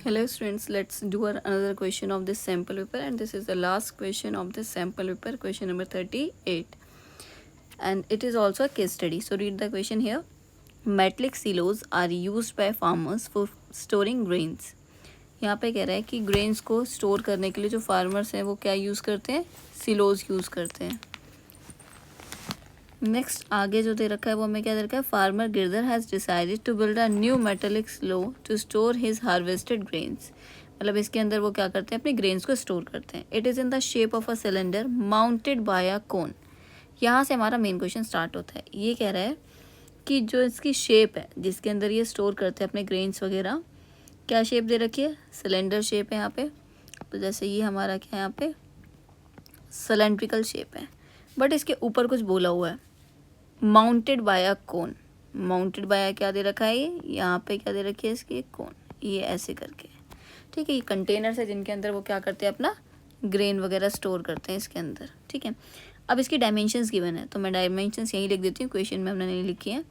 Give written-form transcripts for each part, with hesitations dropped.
Hello students, let's do another question of this sample paper, and this is the last question of this sample paper, question number 38, and it is also a case study. So read the question here. Metallic silos are used by farmers for storing grains. यहाँ पे कह रहा है कि grains को store करने के लिए जो फार्मर्स हैं वो क्या यूज़ करते हैं, सिलोज यूज़ करते हैं. नेक्स्ट आगे जो दे रखा है वो हमें क्या दे रखा है, farmer Girdhar has decided to build a new metallic silo to store his harvested grains. मतलब इसके अंदर वो क्या करते हैं, अपने ग्रेन्स को स्टोर करते हैं. It is in the shape of a cylinder mounted by a cone. यहाँ से हमारा मेन क्वेश्चन स्टार्ट होता है. ये कह रहा है कि जो इसकी शेप है जिसके अंदर ये स्टोर करते हैं अपने ग्रेन्स वगैरह, क्या शेप दे रखी है, सिलेंडर शेप है यहाँ पे. तो जैसे ये हमारा क्या है यहाँ पे सिलेंड्रिकल शेप है, बट इसके ऊपर कुछ बोला हुआ है, mounted by a cone. Mounted bye क्या दे रखा है, ये यहाँ पे क्या दे रखी है इसकी, कोन. ये ऐसे करके, ठीक है. ये कंटेनर्स है जिनके अंदर वो क्या करते हैं, अपना ग्रेन वगैरह स्टोर करते हैं इसके अंदर, ठीक है. अब इसकी डायमेंशंस गिवन है तो मैं डायमेंशंस यहीं लिख देती हूँ, क्वेश्चन में हमने नहीं लिखी है.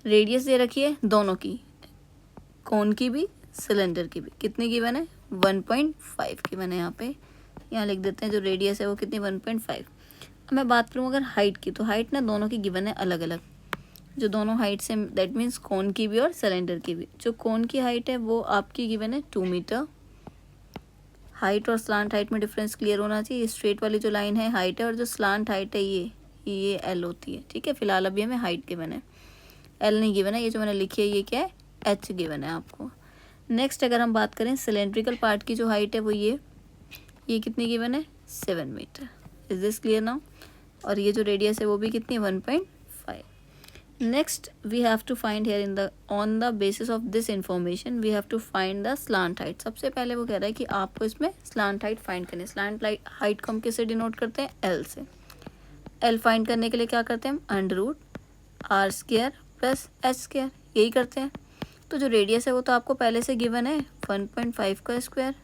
रेडियस दे रखी है दोनों की, कोन की भी सिलेंडर की भी. कितनी गिवन है, 1.5 गिवन है यहाँ पे. यहाँ लिख देते हैं जो रेडियस है वो कितनी, 1.5. मैं बात करूँ अगर हाइट की, तो हाइट ना दोनों की गिवन है अलग अलग. जो दोनों हाइट से, दैट मीन्स कोन की भी और सिलेंडर की भी. जो कोन की हाइट है वो आपकी गिवन है 2 मीटर. हाइट और स्लांट हाइट में डिफरेंस क्लियर होना चाहिए. ये स्ट्रेट वाली जो लाइन है हाइट है, और जो स्लांट हाइट है ये एल होती है, ठीक है. फिलहाल अभी हमें हाइट गिवन है, एल नहीं गिवन है. ये जो मैंने लिखी है ये क्या है, एच गिवन है आपको. नेक्स्ट अगर हम बात करें सिलेंड्रिकल पार्ट की जो हाइट है वो ये कितनी गिवन है, 7 metre. Is this clear now. और ये जो रेडियस है वो भी कितनी, 1.5. Next we have to find here in the on the basis of this information we have to find the slant height. सबसे पहले वो कह रहा है कि आपको इसमें स्लांट हाइट फाइंड करनी है. स्लांट हाइट को हम किससे डिनोट करते हैं, एल से. एल फाइंड करने के लिए क्या करते हैं हम, √r² प्लस h², यही करते हैं. तो जो रेडियस है वो तो आपको पहले से गिवन है, 1.5 का स्क्वायर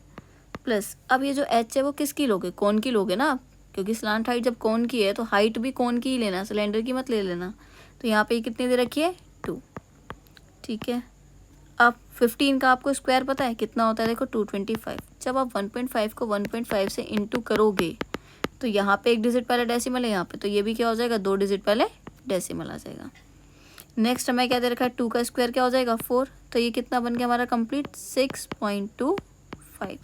प्लस, अब ये जो h है वो किसकी लोगे, कोन की लोगे ना आप, क्योंकि स्लांट हाइट जब कोन की है तो हाइट भी कोन की ही लेना, सिलेंडर की मत ले लेना. तो यहाँ पे कितनी दे रखी है, 2, ठीक है. अब 15 का आपको स्क्वायर पता है कितना होता है, देखो 225. जब आप 1.5 को 1.5 से इंटू करोगे तो यहाँ पे 1 डिजिट पहले डेसिमल है यहाँ पे, तो ये भी क्या हो जाएगा, 2 डिजिट पहले डेसिमल आ जाएगा. नेक्स्ट हमें क्या दे रखा है, 2 का स्क्वायर क्या हो जाएगा, 4. तो ये कितना बन गया हमारा कंप्लीट, 6.25.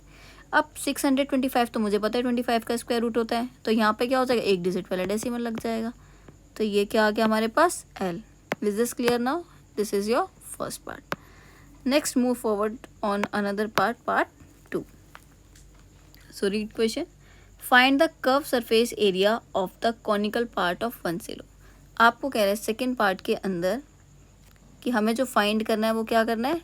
अब 625 तो मुझे पता है 25 का स्क्वायर रूट होता है, तो यहाँ पे क्या हो जाएगा, 1 डिजिट पहले डेसिमल लग जाएगा. तो ये क्या आ गया हमारे पास, L. Is this clear now. This is your first part. Next move forward on another part 2. So read question. Find the curve surface area of the conical part of one silo. आपको कह रहे हैं second part के अंदर कि हमें जो find करना है वो क्या करना है,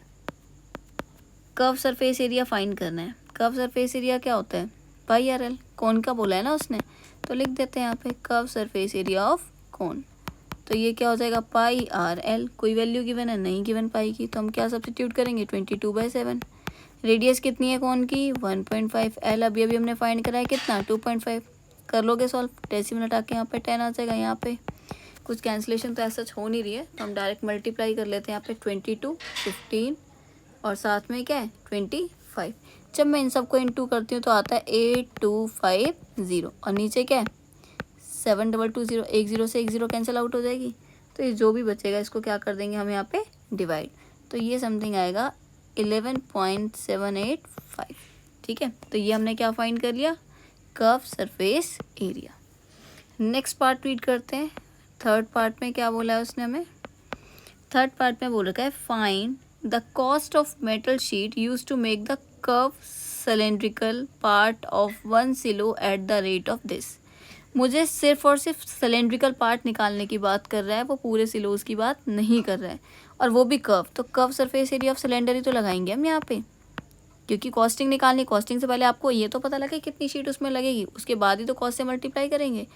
कर्व सरफेस एरिया फाइंड करना है. कर्व सरफेस एरिया क्या होता है, पाई आर एल. कौन का बोला है ना उसने, तो लिख देते हैं यहाँ पे कर्व सरफेस एरिया ऑफ कौन. तो ये क्या हो जाएगा, पाई आर एल. कोई वैल्यू गिवन है, नहीं गिवन पाई की, तो हम क्या सब्स्टिट्यूट करेंगे, 22/7. रेडियस कितनी है कौन की, 1.5. एल अभी हमने फाइंड करा है कितना, 2.5. कर लोगे सॉल्व, डेसिमल हटा के यहाँ पे 10 आ जाएगा. यहाँ पे कुछ कैंसिलेशन तो ऐसा हो नहीं रही है, तो हम डायरेक्ट मल्टीप्लाई कर लेते हैं यहाँ पे 22, 15 और साथ में क्या है 25. जब मैं इन सबको इंटू करती हूँ तो आता है 8250, और नीचे क्या है 7220. एक 0 से एक 0 कैंसिल आउट हो जाएगी, तो ये जो भी बचेगा इसको क्या कर देंगे हम यहाँ पे डिवाइड. तो ये समथिंग आएगा 11.785, ठीक है. तो ये हमने क्या फाइंड कर लिया, curve surface area. Next part read करते हैं. थर्ड पार्ट में क्या बोला है उसने हमें, थर्ड पार्ट में बोल रखा है find the cost of metal sheet use to make the curve cylindrical part of 1 silo at the rate of this. मुझे सिर्फ और सिर्फ सिलेंड्रिकल पार्ट निकालने की बात कर रहा है, वो पूरे सिलोज की बात नहीं कर रहा है, और वो भी कर्व. तो curve surface area of cylinder ही तो लगाएंगे हम यहाँ पे, क्योंकि कॉस्टिंग निकालनी. कॉस्टिंग से पहले आपको ये तो पता लगे कितनी शीट उसमें लगेगी, उसके बाद ही तो कॉस्ट से मल्टीप्लाई करेंगे.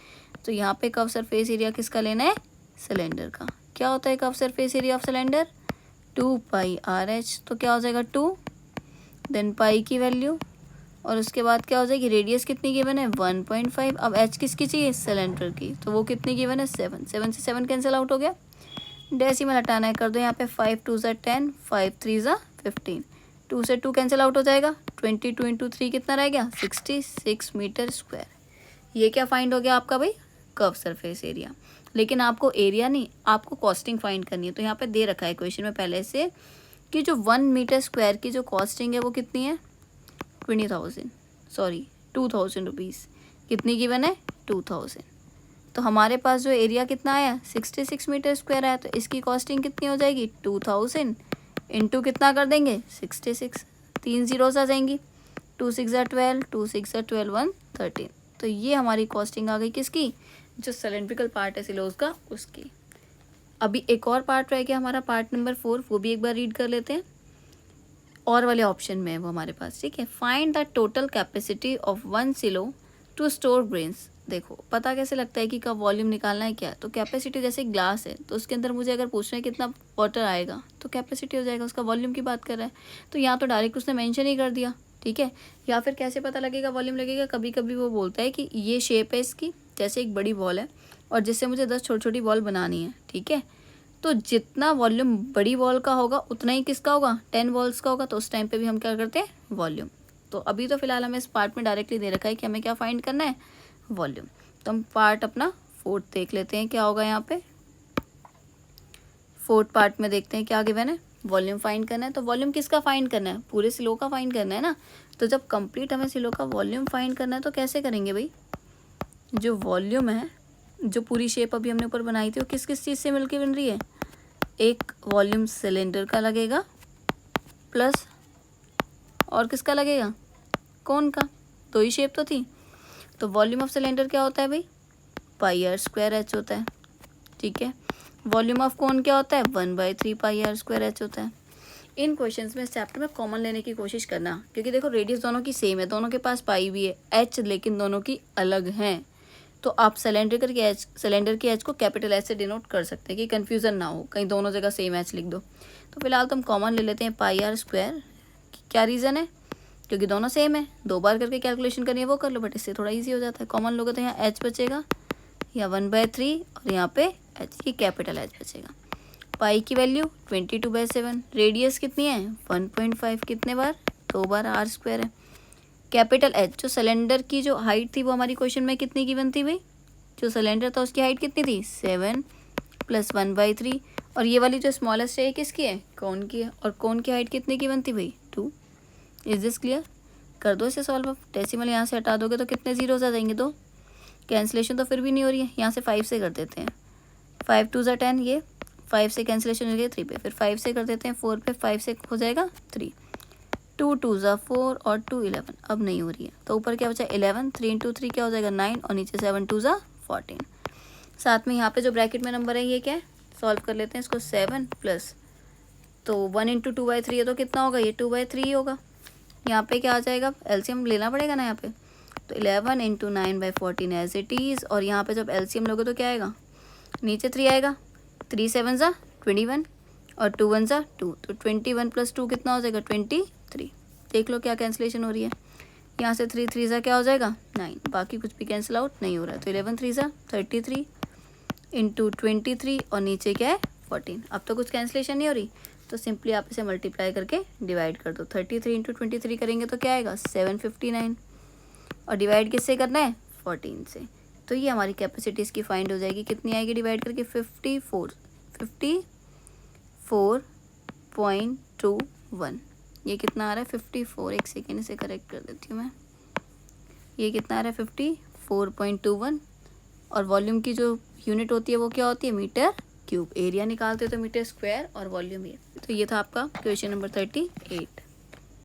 तो यहाँ पे कर्व सरफेस एरिया किसका लेना है, सिलेंडर का. क्या होता है curve surface area of cylinder, 2πRH. तो क्या हो जाएगा 2, देन पाई की वैल्यू, और उसके बाद क्या हो जाएगी, रेडियस कितनी गिवन है 1.5. अब एच किसकी चाहिए, सिलेंडर की, तो वो कितनी गिवन है 7. 7 से 7 कैंसिल आउट हो गया, डेसिमल हटाना है, कर दो यहाँ पे 5 2 10, 5 3 15. 2 से 2 कैंसिल आउट हो जाएगा, 22 इंटू 3 कितना रह गया, 66 मीटर स्क्वायर। ये क्या फाइंड हो गया आपका भाई, कर्व सरफेस एरिया। लेकिन आपको एरिया नहीं, आपको कॉस्टिंग फाइंड करनी है। तो यहाँ पे दे रखा है क्वेश्चन में पहले से कि जो 1 मीटर स्क्वायर की जो कॉस्टिंग है वो कितनी है, 2000 रुपीज़। कितनी गिवन है, 2000। तो हमारे पास जो एरिया कितना आया, 66 मीटर स्क्वायर आया। तो इसकी कॉस्टिंग कितनी हो जाएगी, 2000 इंटू कितना कर देंगे, 66, 3 जीरोस आ जाएंगी, 2 6 12, 2 6 12, 113। तो ये हमारी कॉस्टिंग आ गई किसकी, जो सिलेंड्रिकल पार्ट है सिलोज का उसकी। अभी एक और पार्ट रह गया हमारा, पार्ट नंबर 4, वो भी एक बार रीड कर लेते हैं। और वाले ऑप्शन में है वो हमारे पास, ठीक है। Find the total capacity of 1 silo to store grains. देखो पता कैसे लगता है कि कब वॉल्यूम निकालना है क्या। तो कैपेसिटी जैसे ग्लास है तो उसके अंदर मुझे अगर पूछना है कितना वाटर आएगा तो कैपेसिटी हो जाएगा, उसका वॉल्यूम की बात कर रहा है। तो यहाँ तो डायरेक्ट उसने मेंशन ही कर दिया, ठीक है। या फिर कैसे पता लगेगा वॉल्यूम लगेगा, कभी कभी वो बोलता है कि ये शेप है इसकी, जैसे एक बड़ी बॉल है और जिससे मुझे 10 छोटी छोटी बॉल बनानी है, ठीक है। तो जितना वॉल्यूम बड़ी बॉल का होगा उतना ही किसका होगा, 10 बॉल्स का होगा। तो उस टाइम पे भी हम क्या करते हैं, वॉल्यूम। तो अभी तो फिलहाल हमें इस पार्ट में डायरेक्टली दे रखा है कि हमें क्या फाइंड करना है, वॉल्यूम। तो हम पार्ट अपना 4th देख लेते हैं क्या होगा यहाँ पे। 4th पार्ट में देखते हैं क्या गिवन है, वॉल्यूम फाइंड करना है। तो वॉल्यूम किसका फाइंड करना है, पूरे सिलो का फाइंड करना है ना। तो जब कंप्लीट हमें सिलो का वॉल्यूम फाइंड करना है तो कैसे करेंगे भाई, जो वॉल्यूम है, जो पूरी शेप अभी हमने ऊपर बनाई थी वो किस किस चीज़ से मिलकर बन रही है, एक वॉल्यूम सिलेंडर का लगेगा प्लस और किसका लगेगा, कौन का, दो ही शेप तो थी। तो वॉल्यूम ऑफ सिलेंडर क्या होता है भाई, पाई आर स्क्वायर एच होता है, ठीक है। वॉल्यूम ऑफ कोन क्या होता है, 1/3 पाई आर स्क्वायर एच होता है। इन क्वेश्चंस में इस चैप्टर में कॉमन लेने की कोशिश करना, क्योंकि देखो रेडियस दोनों की सेम है, दोनों के पास पाई भी है, एच लेकिन दोनों की अलग हैं। तो आप सिलेंडर की एच को कैपिटल एच से डिनोट कर सकते हैं कि कन्फ्यूज़न ना हो, कहीं दोनों जगह सेम एच लिख दो। तो फिलहाल तो हम कॉमन ले लेते हैं पाई आर स्क्वायर। क्या रीज़न है, क्योंकि दोनों सेम है, 2 बार करके कैलकुलेशन करनी है वो कर लो, बट इससे थोड़ा ईजी हो जाता है। कॉमन लोगे तो यहाँ एच बचेगा या 1/3 और यहाँ पे एच, ये कैपिटल एच बचेगा। पाई की वैल्यू 22/7, रेडियस कितनी है 1.5, कितने बार, 2 बार, आर स्क्वायर है। कैपिटल एच, जो सिलेंडर की जो हाइट थी वो हमारी क्वेश्चन में कितनी गिवन थी भाई, जो सिलेंडर था उसकी हाइट कितनी थी 7 + 1/3। और ये वाली जो स्मॉलेस्ट है ये किसकी है, कोन की है। और कोन की हाइट कितनी गिवन थी भाई 2। इज दिस क्लियर, कर दो इसे सॉल्व। अब डेसिमल यहाँ से हटा दोगे तो कितने जीरोस आ जाएंगे, 2। कैंसिलेशन तो फिर भी नहीं हो रही है, यहाँ से 5 से कर देते हैं, 5 2 10, ये 5 से कैंसिलेशन हो गया 3 पे, फिर 5 से कर देते हैं 4 पे, 5 से हो जाएगा 3, 2 2 4 और 2 11। अब नहीं हो रही है तो ऊपर क्या बचा 11, 3 × 3 क्या हो जाएगा 9 और नीचे 7 2 14। साथ में यहाँ पे जो ब्रैकेट में नंबर है ये क्या है, सॉल्व कर लेते हैं इसको। 7 प्लस, तो 1 × 2/3 है तो कितना होगा, ये 2/3 होगा। यहाँ पे क्या आ जाएगा, एलसीएम लेना पड़ेगा ना यहाँ पे। तो 11 × 9/14 एज इट इज़। और यहाँ पे जब एलसीएम लोगे तो क्या आएगा, नीचे 3 आएगा, 3 7 21 और 2 1 2। तो 21 + 2 कितना हो जाएगा 23। देख लो क्या कैंसिलेशन हो रही है, यहाँ से 3 3 क्या हो जाएगा 9, बाकी कुछ भी कैंसिल आउट नहीं हो रहा है। तो 11 3 33 × 23 और नीचे क्या है 14। अब तो कुछ कैंसिलेशन नहीं हो रही, तो सिंपली आप इसे मल्टीप्लाई करके डिवाइड कर दो। 33 × 23 करेंगे तो क्या आएगा 759 और डिवाइड किससे करना है 14 से। तो ये हमारी कैपेसिटी इसकी फाइंड हो जाएगी, कितनी आएगी डिवाइड करके 54.21। ये कितना आ रहा है 54, एक सेकेंड इसे करेक्ट कर देती हूँ मैं। ये कितना आ रहा है 54.21 और वॉल्यूम की जो यूनिट होती है वो क्या होती है मीटर क्यूब। एरिया निकालते हो तो मीटर स्क्वायर और वॉल्यूम ये। तो ये था आपका क्वेश्चन नंबर 38।